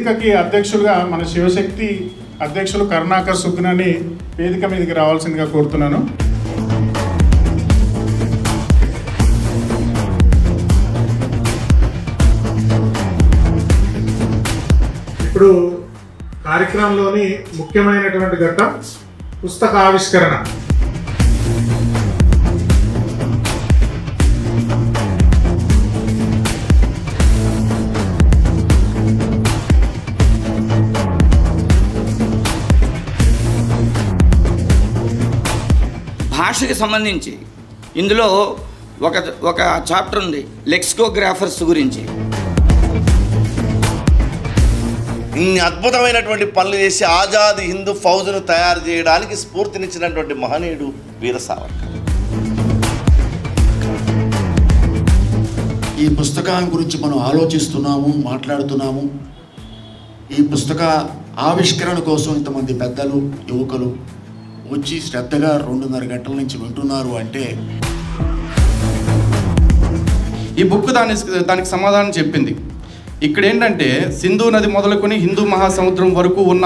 వేదికకి అధ్యక్షులుగా మన శివశక్తి అధ్యక్షులు కరుణాకర్ సుగ్నాని వేదిక మీదకి రావాల్సిందిగా కోరుతున్నాను. ఇప్పుడు కార్యక్రమంలోని ముఖ్యమైనటువంటి ఘట్టం పుస్తక ఆవిష్కరణ. భాషకి సంబంధించి ఇందులో ఒక చాప్టర్ ఉంది లెక్సికోగ్రాఫర్స్ గురించి. ఇన్ని అద్భుతమైనటువంటి పనులు చేసి ఆజాద్ హిందూ ఫౌజ్ను తయారు చేయడానికి స్ఫూర్తినిచ్చినటువంటి మహనీయుడు వీర సావర్కర్. ఈ పుస్తకం గురించి మనం ఆలోచిస్తున్నాము, మాట్లాడుతున్నాము. ఈ పుస్తక ఆవిష్కరణ కోసం ఇంతమంది పెద్దలు, యువకులు వచ్చి శ్రద్ధగా 2.5 గంటల నుంచి వింటున్నారు అంటే ఈ బుక్ దానికి సమాధానం చెప్పింది. ఇక్కడ ఏంటంటే సింధు నది మొదలుకొని హిందూ మహాసముద్రం వరకు ఉన్న